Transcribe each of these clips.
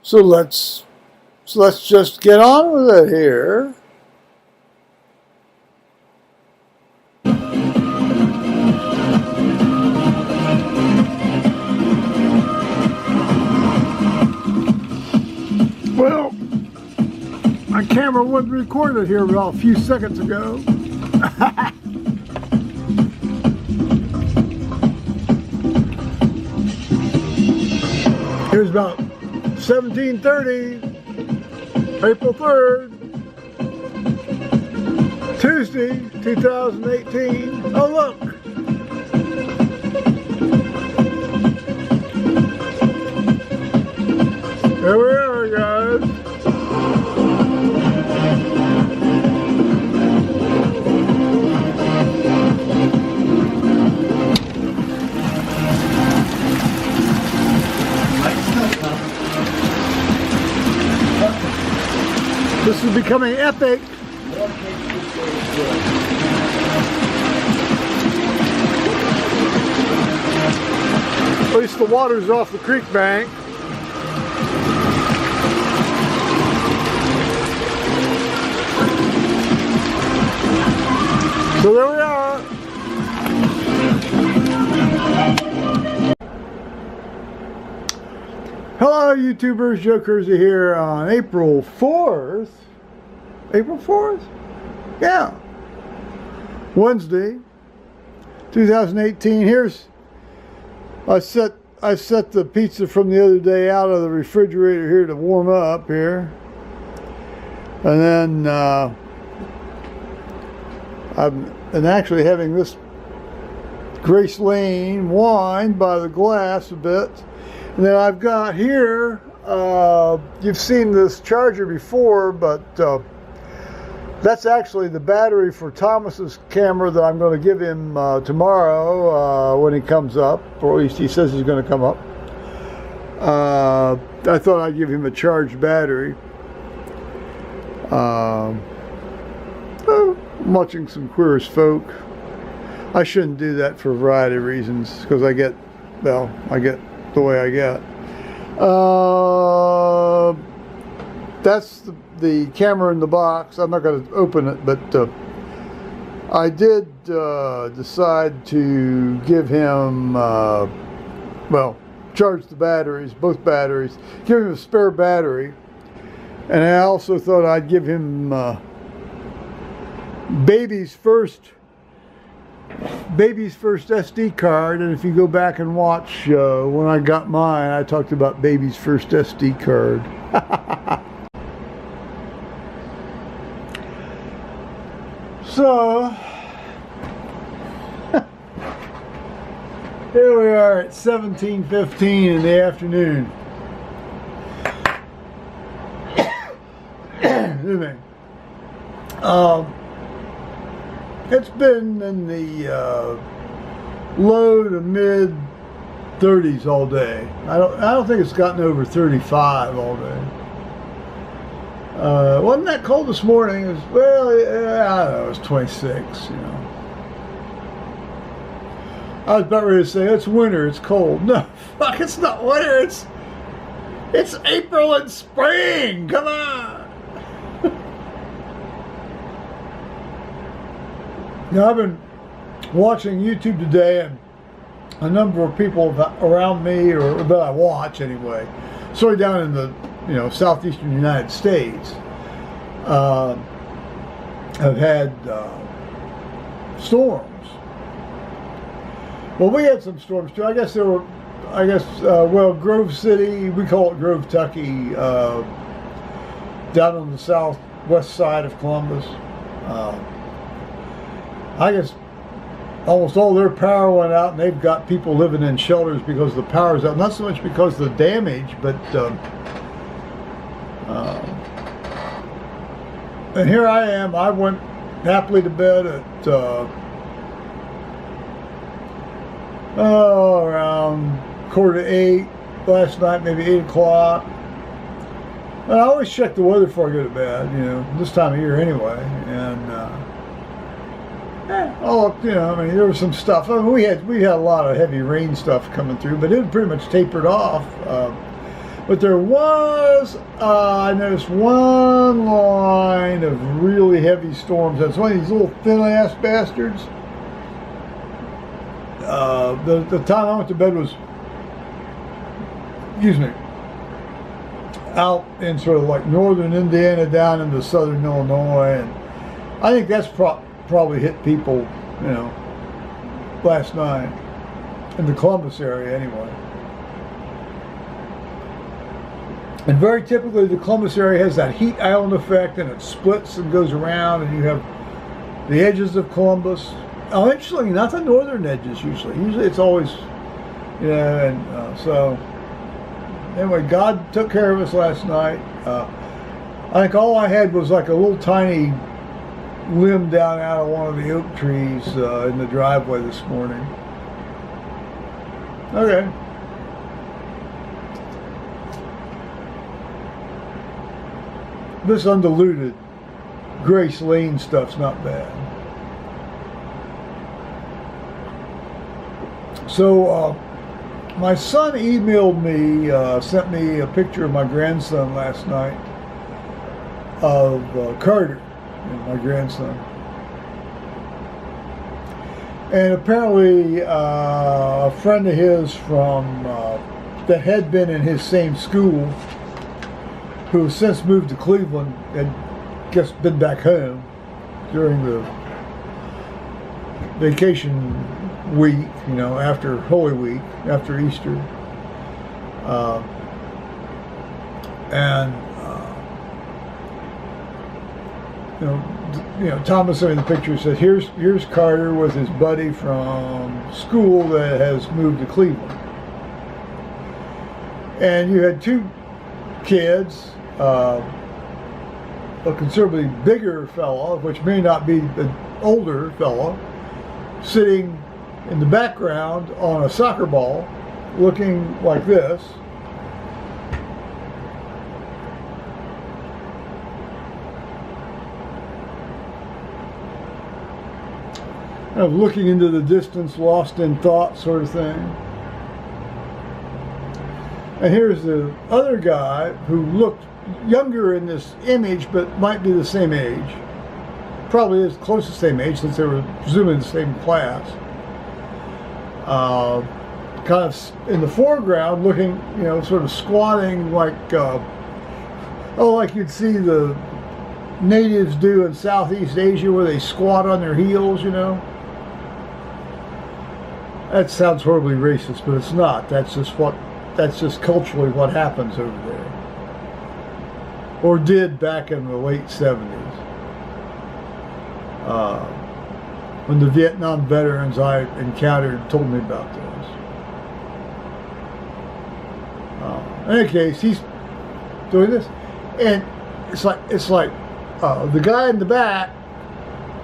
So let's just get on with it here. Well, my camera wasn't recorded here about a few seconds ago. Here's about 17:30, April 3rd, Tuesday, 2018. Oh, look. There we are, guys. This is becoming epic. At least the water's off the creek bank. So there we are. Hello YouTubers, Joe Kersey here on April 4th. April 4th? Yeah. Wednesday, 2018. Here's, I set the pizza from the other day out of the refrigerator here to warm up here. And then I'm actually having this Grace Lane wine by the glass a bit. And then I've got here, you've seen this charger before, but that's actually the battery for Thomas's camera that I'm going to give him tomorrow when he comes up, or at least he says he's going to come up. I thought I'd give him a charged battery. I'm watching some Queer as Folk. I shouldn't do that for a variety of reasons, because I get the way I get. That's the camera in the box. I'm not going to open it, but I did decide to give him, charge the batteries, both batteries, give him a spare battery. And I also thought I'd give him baby's first SD card. And if you go back and watch when I got mine, I talked about baby's first SD card. So here we are at 17:15 in the afternoon. Excuse me. It's been in the low to mid 30s all day. I don't think it's gotten over 35 all day. Wasn't that cold this morning? It was, well, I don't know, it was 26, you know. I was about ready to say, it's winter, it's cold. No, fuck, it's not winter, it's April and spring, come on! Now, I've been watching YouTube today, and a number of people around me, or that I watch anyway, sort of down in the southeastern United States, have had storms. Well, we had some storms too. I guess there were, Grove City, we call it Grove, Kentucky, down on the southwest side of Columbus. I guess almost all their power went out, and they've got people living in shelters because the power's out. Not so much because of the damage, but and here I am. I went happily to bed at around 7:45 last night, maybe 8 o'clock. And I always check the weather before I go to bed, this time of year anyway. And there was some stuff. We had a lot of heavy rain stuff coming through, but it had pretty much tapered off. But there was, I noticed one line of really heavy storms. That's one of these little thin-ass bastards. The time I went to bed was, excuse me, out in sort of like northern Indiana down into southern Illinois, and I think that's probably hit people, you know, last night in the Columbus area anyway. And very typically the Columbus area has that heat island effect, and it splits and goes around, and you have the edges of Columbus. Oh, interestingly, not the northern edges usually. Usually it's always, you know, and so anyway, God took care of us last night. I think all I had was like a little tiny limb down out of one of the oak trees in the driveway this morning. Okay. This undiluted Grace Lane stuff's not bad. So my son emailed me, sent me a picture of my grandson last night, of Carter, my grandson. And apparently a friend of his from that had been in his same school, who has since moved to Cleveland, had just been back home during the vacation week, you know, after Holy Week, after Easter. You know, Thomas in the picture said, here's Carter with his buddy from school that has moved to Cleveland. And you had two kids, a considerably bigger fellow, which may not be an older fellow, sitting in the background on a soccer ball, looking like this. Kind of looking into the distance, lost in thought sort of thing. And here's the other guy who looked younger in this image, but might be the same age. Probably is close to the same age, since they were presumably in the same class. Kind of in the foreground, looking, you know, sort of squatting like, like you'd see the natives do in Southeast Asia, where they squat on their heels, you know. That sounds horribly racist, but it's not. That's just culturally what happens over there. Or did back in the late 70s. When the Vietnam veterans I encountered told me about this. In any case, he's doing this, and it's like the guy in the back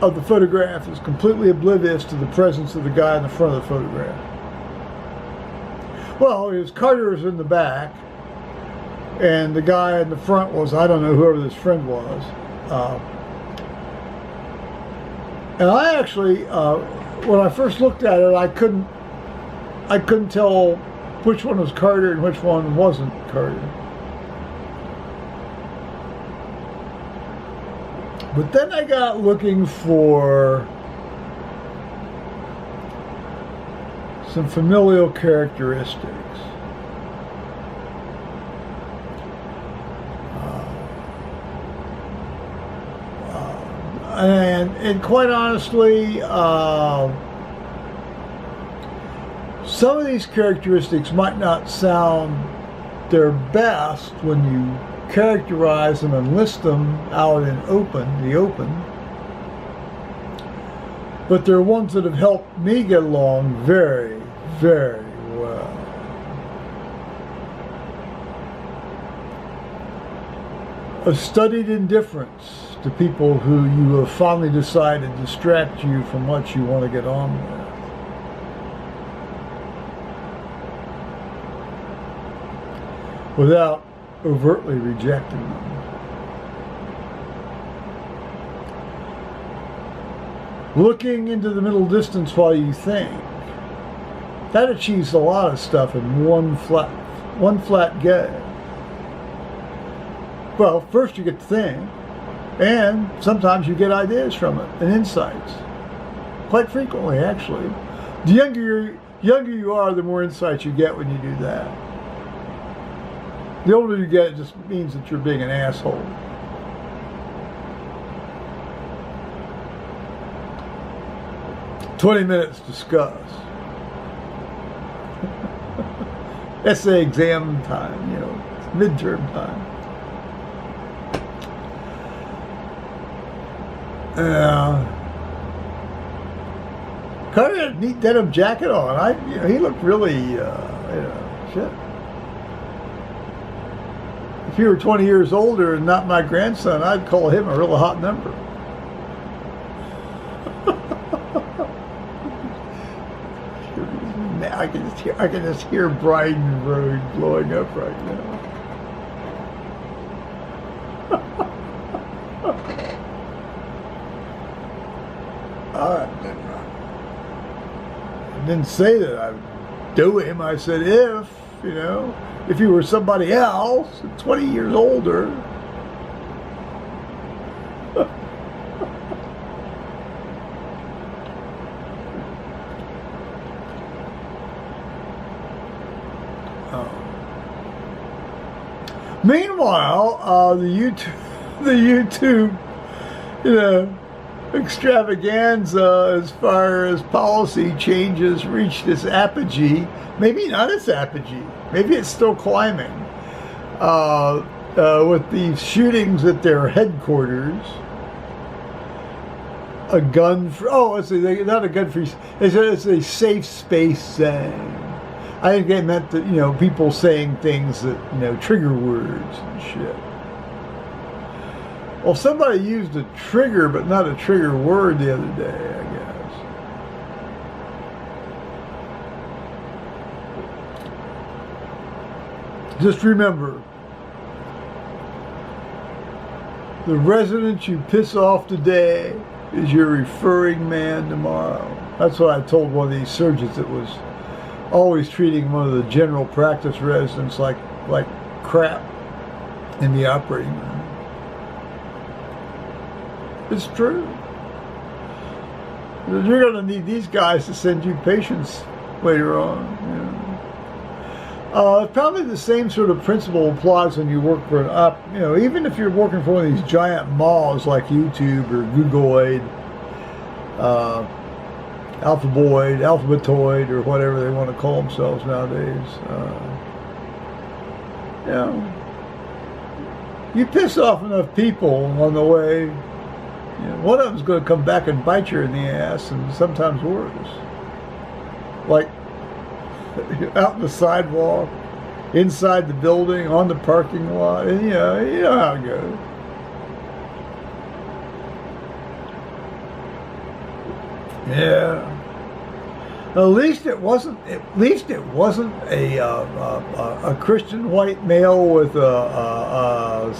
of the photograph is completely oblivious to the presence of the guy in the front of the photograph. Well, his Carter was in the back, and the guy in the front was, I don't know, whoever this friend was. And I actually, when I first looked at it, I couldn't tell which one was Carter and which one wasn't Carter. But then I got looking for some familial characteristics. And quite honestly, some of these characteristics might not sound their best when you characterize them and list them out in the open, but they're ones that have helped me get along very, very well. A studied indifference to people who you have finally decided distract you from what you want to get on with, without overtly rejecting them. Looking into the middle distance while you think. That achieves a lot of stuff in one flat go. Well, first you get the thing, and sometimes you get ideas from it and insights. Quite frequently, actually. The younger you are, the more insights you get when you do that. The older you get, it just means that you're being an asshole. "20 minutes discuss." Essay exam time, it's midterm time. Carter had a neat denim jacket on. He looked really, shit. If he were 20 years older and not my grandson, I'd call him a really hot number. I can just hear Bryden Road blowing up right now. I didn't say that I would do him. I said if you were somebody else, 20 years older. Meanwhile, the YouTube, extravaganza as far as policy changes reached its apogee. Maybe not its apogee. Maybe it's still climbing. With these shootings at their headquarters. A gun for, not a gun free. It's a safe space thing. I think they meant that, people saying things that, trigger words and shit. Well, somebody used a trigger, but not a trigger word the other day, I guess. Just remember, the resident you piss off today is your referring man tomorrow. That's what I told one of these surgeons that was always treating one of the general practice residents like crap in the operating room. It's true. You're going to need these guys to send you patients later on. Probably the same sort of principle applies when you work for an even if you're working for one of these giant malls like YouTube or Googleoid, Alphabetoid, or whatever they want to call themselves nowadays. You piss off enough people on the way, one of them's going to come back and bite you in the ass, and sometimes worse. Like out in the sidewalk, inside the building, on the parking lot, and you know how it goes. Yeah. At least it wasn't a Christian white male with a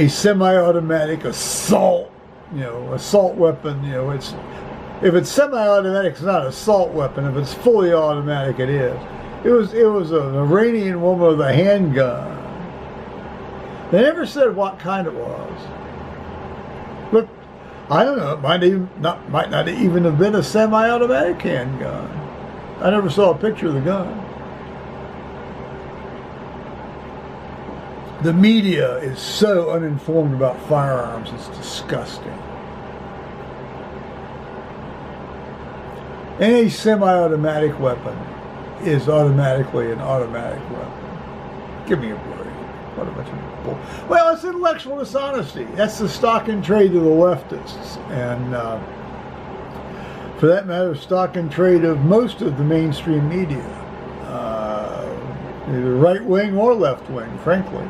semi-automatic assault weapon. If it's semi-automatic, it's not an assault weapon. If it's fully automatic, it is. It was an Iranian woman with a handgun. They never said what kind it was. Look, I don't know. It might not even have been a semi-automatic handgun. I never saw a picture of the gun. The media is so uninformed about firearms, it's disgusting. Any semi-automatic weapon is automatically an automatic weapon. Give me a break. What a bunch of bull. Well, it's intellectual dishonesty. That's the stock in trade of the leftists. And for that matter, stock in trade of most of the mainstream media. Either right wing or left wing, frankly.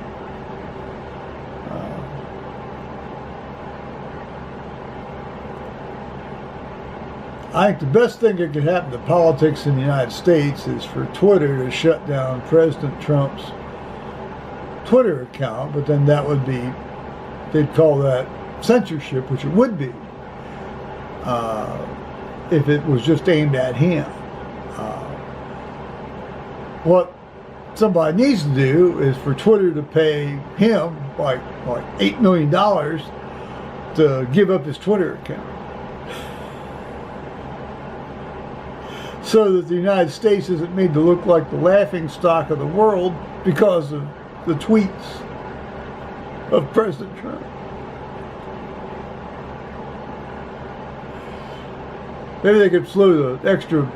I think the best thing that could happen to politics in the United States is for Twitter to shut down President Trump's Twitter account, but then that would be, they'd call that censorship, which it would be if it was just aimed at him. What somebody needs to do is for Twitter to pay him like $8 million to give up his Twitter account, so that the United States isn't made to look like the laughing stock of the world because of the tweets of President Trump. Maybe they could float an extra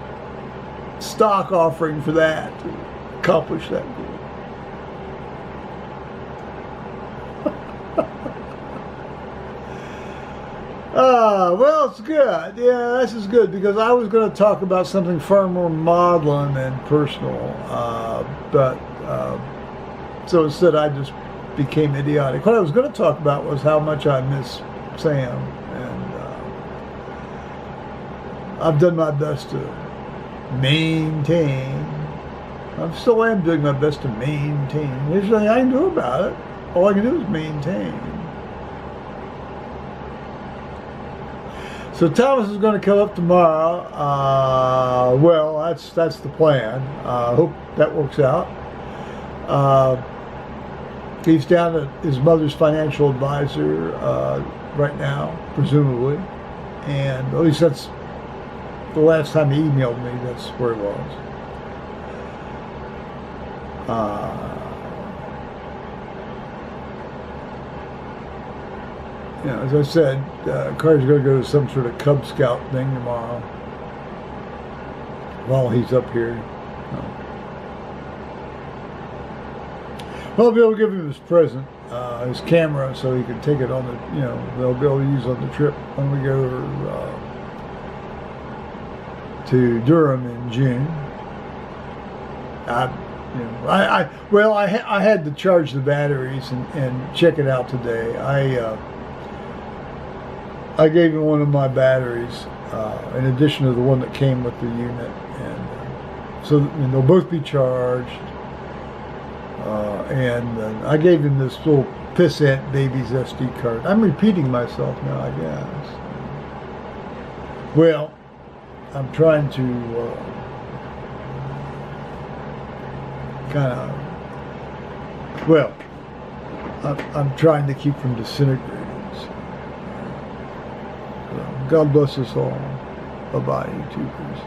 stock offering for that to accomplish that goal. Well, it's good. Yeah, this is good, because I was going to talk about something far more maudlin and personal, so instead I just became idiotic. What I was going to talk about was how much I miss Sam, and I've done my best to maintain. I still am doing my best to maintain. There's nothing I can do about it. All I can do is maintain. So Thomas is going to come up tomorrow. Well, that's the plan. Hope that works out. He's down at his mother's financial advisor right now, presumably, and at least that's the last time he emailed me. That's where he was. You know, as I said, Carter's going to go to some sort of Cub Scout thing tomorrow while he's up here. Well, I'll be able to give him his present, his camera, so he can take it on the, you know, they'll be able to use on the trip when we go to Durham in June. I had to charge the batteries and check it out today. I gave him one of my batteries in addition to the one that came with the unit, and so they'll both be charged. And I gave him this little pissant baby's SD card. I'm repeating myself now, I guess. Well, I'm trying to I'm trying to keep from disintegrating. So, God bless us all. Bye-bye, YouTubers.